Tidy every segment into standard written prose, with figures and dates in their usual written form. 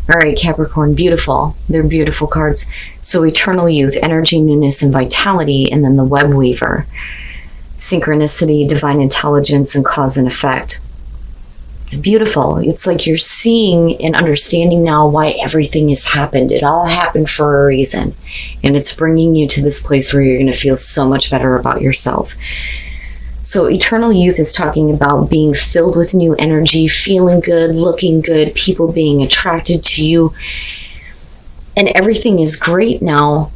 All right, Capricorn, beautiful. They're beautiful cards. So eternal youth, energy, newness, and vitality, and then the web weaver. Synchronicity, divine intelligence, and cause and effect. Beautiful. It's like you're seeing and understanding now why everything has happened. It all happened for a reason. And it's bringing you to this place where you're going to feel so much better about yourself. So eternal youth is talking about being filled with new energy, feeling good, looking good, people being attracted to you. And everything is great now,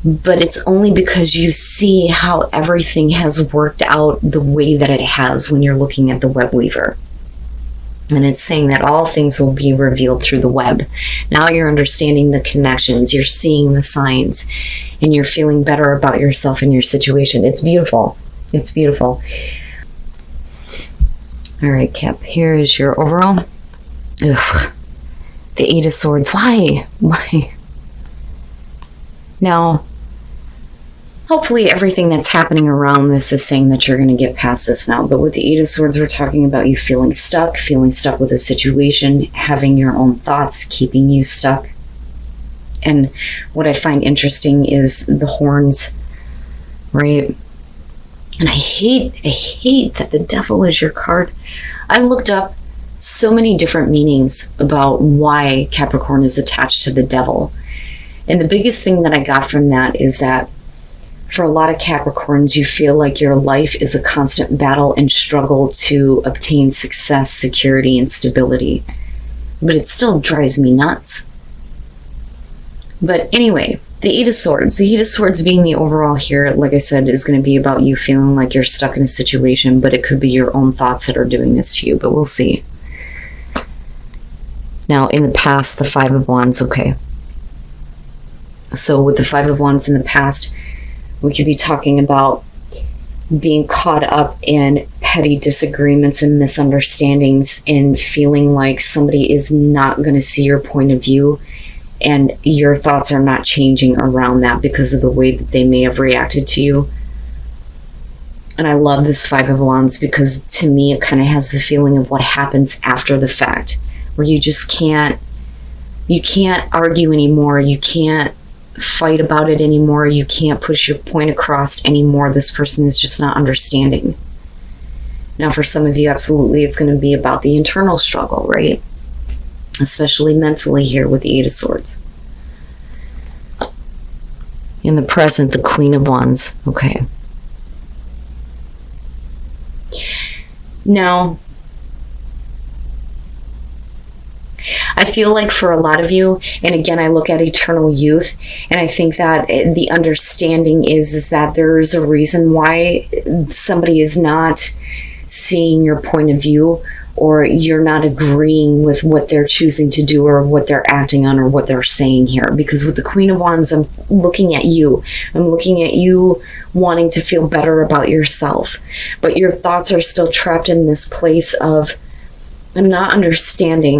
but it's only because you see how everything has worked out the way that it has when you're looking at the web weaver. And it's saying that all things will be revealed through the web. Now you're understanding the connections, you're seeing the signs, and you're feeling better about yourself and your situation. It's beautiful. It's beautiful. All right, Cap, here is your overall. Ugh. The Eight of Swords. Why? Why? Now, hopefully everything that's happening around this is saying that you're going to get past this now. But with the Eight of Swords, we're talking about you feeling stuck with a situation, having your own thoughts, keeping you stuck. And what I find interesting is the horns, right? And I hate that the devil is your card. I looked up so many different meanings about why Capricorn is attached to the devil. And the biggest thing that I got from that is that for a lot of Capricorns, you feel like your life is a constant battle and struggle to obtain success, security, and stability. But it still drives me nuts. But anyway, the Eight of Swords. The Eight of Swords being the overall here, like I said, is going to be about you feeling like you're stuck in a situation, but it could be your own thoughts that are doing this to you, but we'll see. Now, in the past, the Five of Wands, okay. So with the Five of Wands in the past, we could be talking about being caught up in petty disagreements and misunderstandings and feeling like somebody is not going to see your point of view, and your thoughts are not changing around that because of the way that they may have reacted to you. And I love this Five of Wands because to me it kind of has the feeling of what happens after the fact, where you just can't argue anymore, you can't fight about it anymore, you can't push your point across anymore. This person is just not understanding. Now for some of you, absolutely, it's going to be about the internal struggle, right? Especially mentally here with the Eight of Swords. In the present, the Queen of Wands. Okay. Now, I feel like for a lot of you, and again, I look at eternal youth, and I think that the understanding is that there's a reason why somebody is not seeing your point of view, or you're not agreeing with what they're choosing to do or what they're acting on or what they're saying here. Because with the Queen of Wands, I'm looking at you. I'm looking at you wanting to feel better about yourself. But your thoughts are still trapped in this place of, I'm not understanding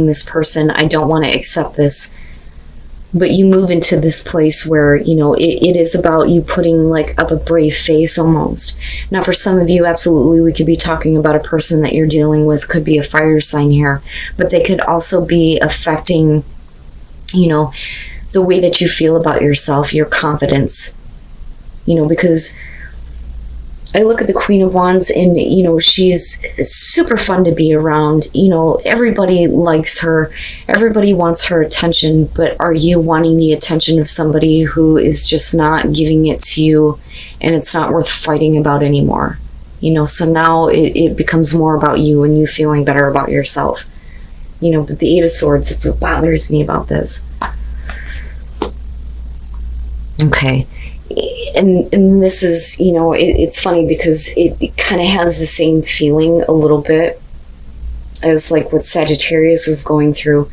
this person. I don't want to accept this. But you move into this place where, you know, it is about you putting like up a brave face almost. Now, for some of you, absolutely, we could be talking about a person that you're dealing with, could be a fire sign here, but they could also be affecting, you know, the way that you feel about yourself, your confidence, you know, because I look at the Queen of Wands and, you know, she's super fun to be around. You know, everybody likes her. Everybody wants her attention. But are you wanting the attention of somebody who is just not giving it to you and it's not worth fighting about anymore? You know, so now it becomes more about you and you feeling better about yourself. You know, but the Eight of Swords, it's what bothers me about this. Okay. And this is, you know, it's funny because it kind of has the same feeling a little bit as like what Sagittarius is going through.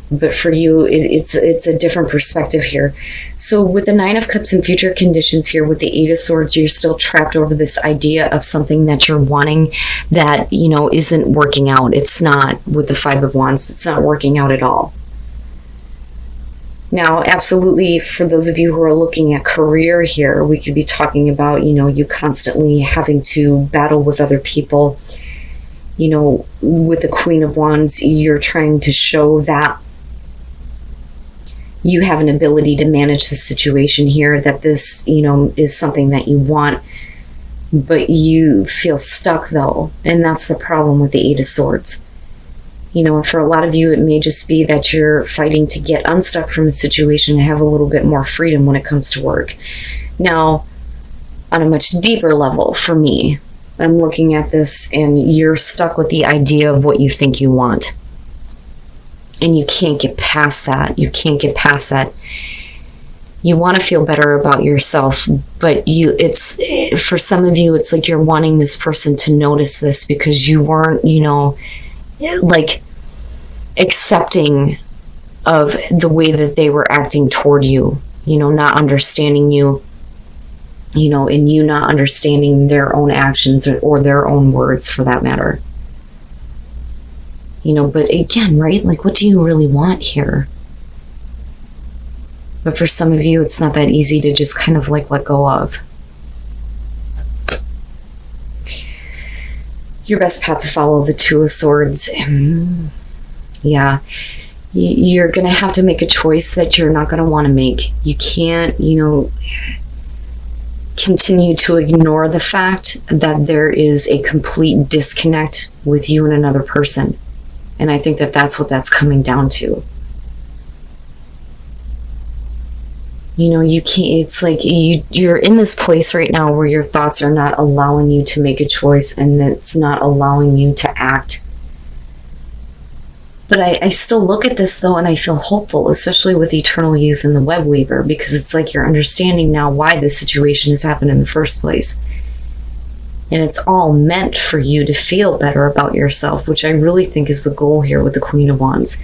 But for you, it's a different perspective here. So with the Nine of Cups and future conditions here, with the Eight of Swords, you're still trapped over this idea of something that you're wanting that, you know, isn't working out. It's not. With the Five of Wands, it's not working out at all. Now, absolutely, for those of you who are looking at career here, we could be talking about, you know, you constantly having to battle with other people with the Queen of Wands, you're trying to show that you have an ability to manage the situation here, that this, is something that you want, but you feel stuck though. And that's the problem with the Eight of Swords. And for a lot of you, it may just be that you're fighting to get unstuck from a situation and have a little bit more freedom when it comes to work. Now, on a much deeper level, for me, I'm looking at this and you're stuck with the idea of what you think you want. And you can't get past that. You can't get past that. You want to feel better about yourself, but for some of you, it's like you're wanting this person to notice this because you weren't, like accepting of the way that they were acting toward you, not understanding you, and you not understanding their own actions or their own words for that matter. But again, right? Like, what do you really want here? But for some of you, it's not that easy to just kind of like let go of. Your best path to follow, the Two of Swords. Yeah. You're going to have to make a choice that you're not going to want to make. You can't, continue to ignore the fact that there is a complete disconnect with you and another person. And I think that that's what that's coming down to. You can't, it's like you're in this place right now where your thoughts are not allowing you to make a choice, and it's not allowing you to act. But I still look at this though, and I feel hopeful, especially with Eternal Youth and the Web Weaver, because it's like you're understanding now why this situation has happened in the first place. And it's all meant for you to feel better about yourself, which I really think is the goal here with the Queen of Wands.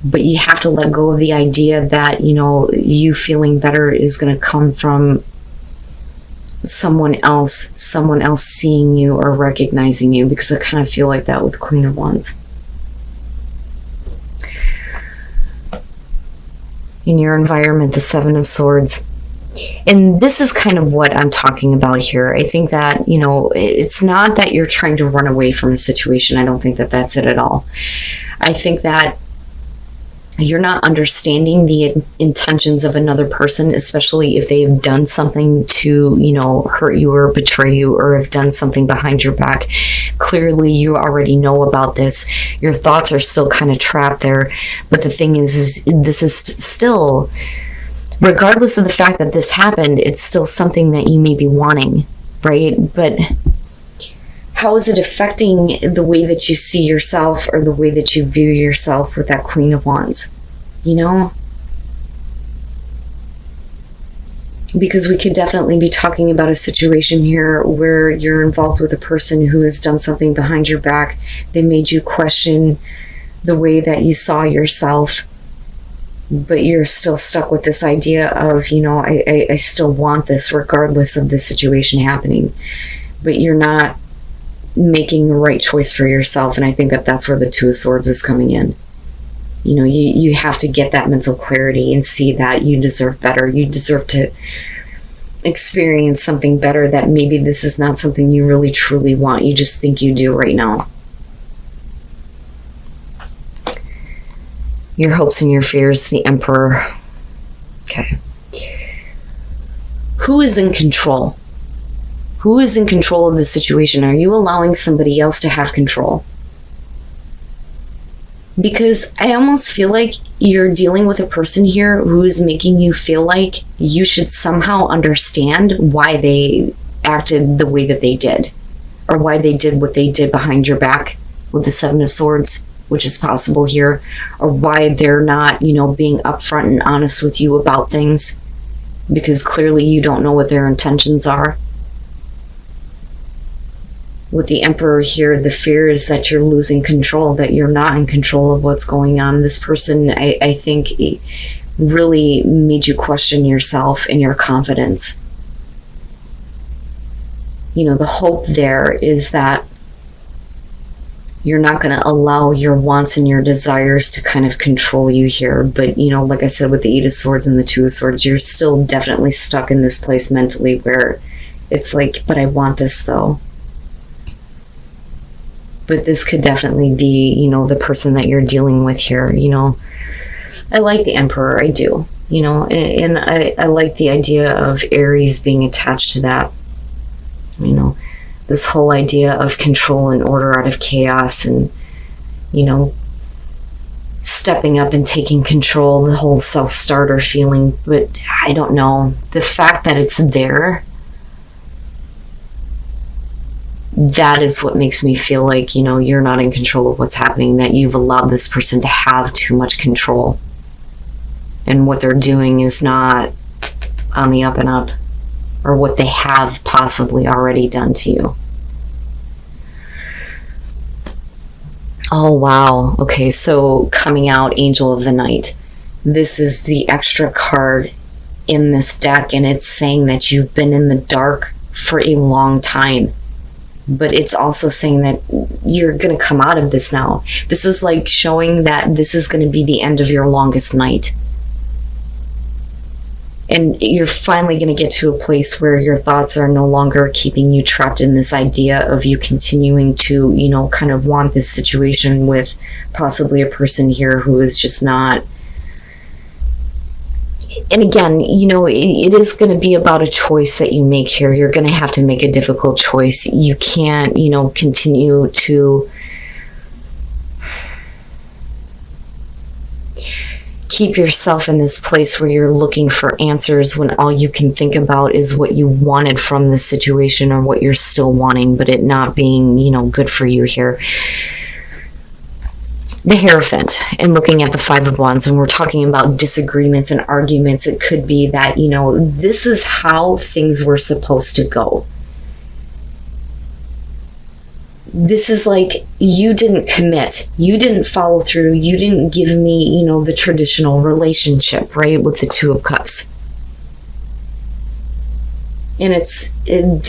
But you have to let go of the idea that, you feeling better is going to come from someone else seeing you or recognizing you, because I kind of feel like that with the Queen of Wands. In your environment, the Seven of Swords. And this is kind of what I'm talking about here. I think that, it's not that you're trying to run away from a situation. I don't think that that's it at all. I think that you're not understanding the intentions of another person, especially if they've done something to, hurt you or betray you, or have done something behind your back. Clearly, you already know about this. Your thoughts are still kind of trapped there. But the thing is this is still, regardless of the fact that this happened, it's still something that you may be wanting, right? But how is it affecting the way that you see yourself or the way that you view yourself with that Queen of Wands? Because we could definitely be talking about a situation here where you're involved with a person who has done something behind your back. They made you question the way that you saw yourself, but you're still stuck with this idea of, I still want this regardless of the situation happening. But you're not making the right choice for yourself, and I think that that's where the Two of Swords is coming in. You have to get that mental clarity and see that you deserve better. You deserve to experience something better, that maybe this is not something you really truly want. You just think you do right now. Your hopes and your fears, the Emperor. Okay. Who is in control? Who is in control of the situation? Are you allowing somebody else to have control? Because I almost feel like you're dealing with a person here who is making you feel like you should somehow understand why they acted the way that they did, or why they did what they did behind your back with the Seven of Swords, which is possible here, or why they're not, being upfront and honest with you about things, because clearly you don't know what their intentions are. With the Emperor here, the fear is that you're losing control, that you're not in control of what's going on. This person, I think, really made you question yourself and your confidence. The hope there is that you're not going to allow your wants and your desires to kind of control you here. But, like I said, with the Eight of Swords and the Two of Swords, you're still definitely stuck in this place mentally where it's like, but I want this though. But this could definitely be, the person that you're dealing with here. I like the Emperor, I do, and I like the idea of Aries being attached to that, this whole idea of control and order out of chaos, and, stepping up and taking control, the whole self-starter feeling. But I don't know, the fact that it's there, that is what makes me feel like, you're not in control of what's happening, that you've allowed this person to have too much control. And what they're doing is not on the up and up, or what they have possibly already done to you. Oh, wow. Okay, so coming out, Angel of the Night. This is the extra card in this deck, and it's saying that you've been in the dark for a long time. But it's also saying that you're going to come out of this now. This is like showing that this is going to be the end of your longest night. And you're finally going to get to a place where your thoughts are no longer keeping you trapped in this idea of you continuing to, kind of want this situation with possibly a person here who is just not. And again, it is going to be about a choice that you make here. You're going to have to make a difficult choice. You can't, continue to keep yourself in this place where you're looking for answers when all you can think about is what you wanted from this situation, or what you're still wanting, but it not being, good for you here. The Hierophant, and looking at the Five of Wands, and we're talking about disagreements and arguments. It could be that, this is how things were supposed to go. This is like, you didn't commit, you didn't follow through, you didn't give me, the traditional relationship, right, with the Two of Cups. And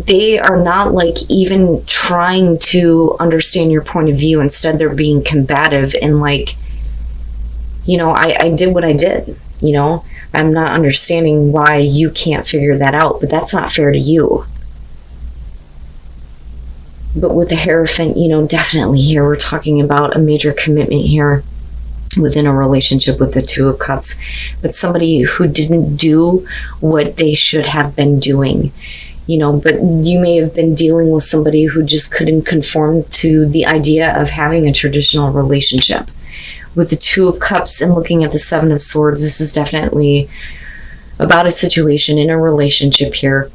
they are not like even trying to understand your point of view. Instead, they're being combative and like, I did what I did, I'm not understanding why you can't figure that out, but that's not fair to you. But with the Hierophant, definitely here we're talking about a major commitment here within a relationship with the Two of Cups, but somebody who didn't do what they should have been doing, but you may have been dealing with somebody who just couldn't conform to the idea of having a traditional relationship. With the Two of Cups and looking at the Seven of Swords, this is definitely about a situation in a relationship here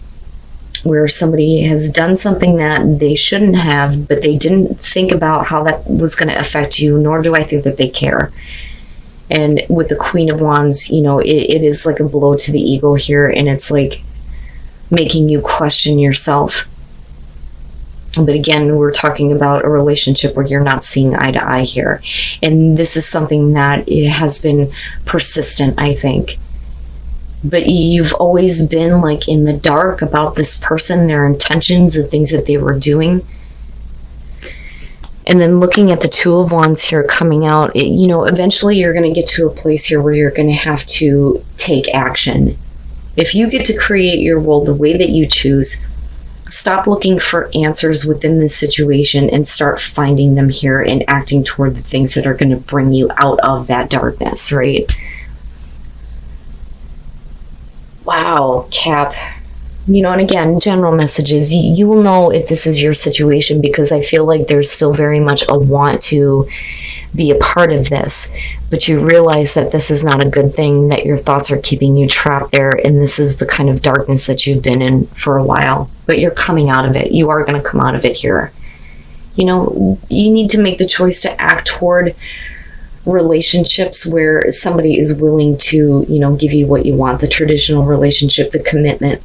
where somebody has done something that they shouldn't have, but they didn't think about how that was going to affect you, nor do I think that they care. And with the Queen of Wands, it is like a blow to the ego here, and it's like making you question yourself. But again, we're talking about a relationship where you're not seeing eye to eye here. And this is something that it has been persistent, I think. But you've always been like in the dark about this person, their intentions, the things that they were doing. And then looking at the Two of Wands here coming out, eventually you're going to get to a place here where you're going to have to take action. If you get to create your world the way that you choose, stop looking for answers within this situation and start finding them here and acting toward the things that are going to bring you out of that darkness, right? Wow, Cap. And again, general messages. You will know if this is your situation, because I feel like there's still very much a want to be a part of this. But you realize that this is not a good thing, that your thoughts are keeping you trapped there, and this is the kind of darkness that you've been in for a while. But you're coming out of it. You are going to come out of it here. You need to make the choice to act toward relationships where somebody is willing to, give you what you want, the traditional relationship, the commitment,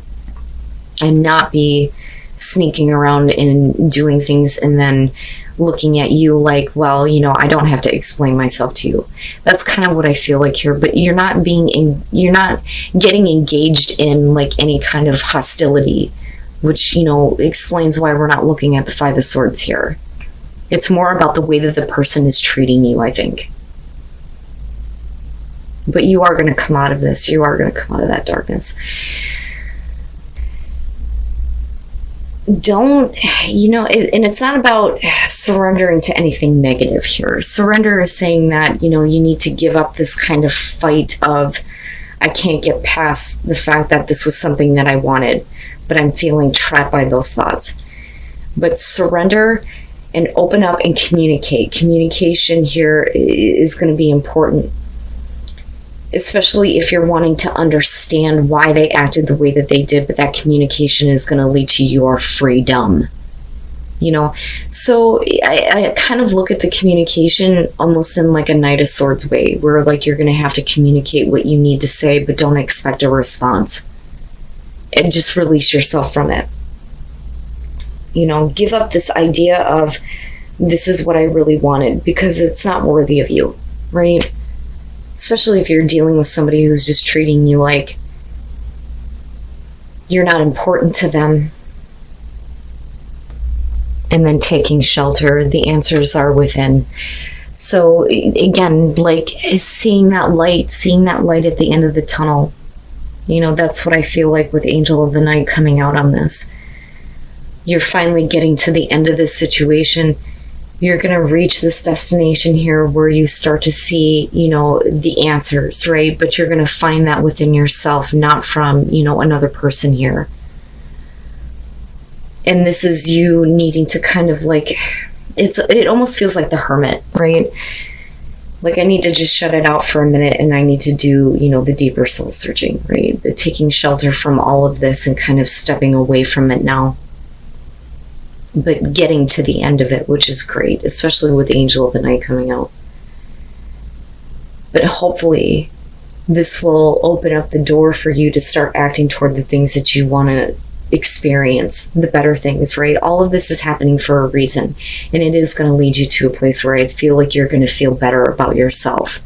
and not be sneaking around and doing things and then looking at you like, well, I don't have to explain myself to you. That's kind of what I feel like here. But you're not getting engaged in like any kind of hostility, which, explains why we're not looking at the Five of Swords here. It's more about the way that the person is treating you, I think. But you are going to come out of this. You are going to come out of that darkness. don't, and it's not about surrendering to anything negative here. Surrender is saying that, you need to give up this kind of fight of, I can't get past the fact that this was something that I wanted, but I'm feeling trapped by those thoughts. But surrender and open up and communicate. Communication here is going to be important, especially if you're wanting to understand why they acted the way that they did, but that communication is going to lead to your freedom. So I kind of look at the communication almost in like a Knight of Swords way, where like you're going to have to communicate what you need to say, but don't expect a response, and just release yourself from it. Give up this idea of, this is what I really wanted, because it's not worthy of you, right? Especially if you're dealing with somebody who's just treating you like you're not important to them. And then taking shelter, the answers are within. So again, like seeing that light at the end of the tunnel, that's what I feel like with Angel of the Night coming out on this. You're finally getting to the end of this situation. You're going to reach this destination here where you start to see, the answers, right? But you're going to find that within yourself, not from, another person here. And this is you needing to kind of like, it almost feels like the hermit, right? Like I need to just shut it out for a minute, and I need to do, the deeper soul searching, right? But taking shelter from all of this and kind of stepping away from it now. But getting to the end of it, which is great, especially with Angel of the Night coming out. But hopefully this will open up the door for you to start acting toward the things that you want to experience, the better things, right? All of this is happening for a reason, and it is going to lead you to a place where I feel like you're going to feel better about yourself.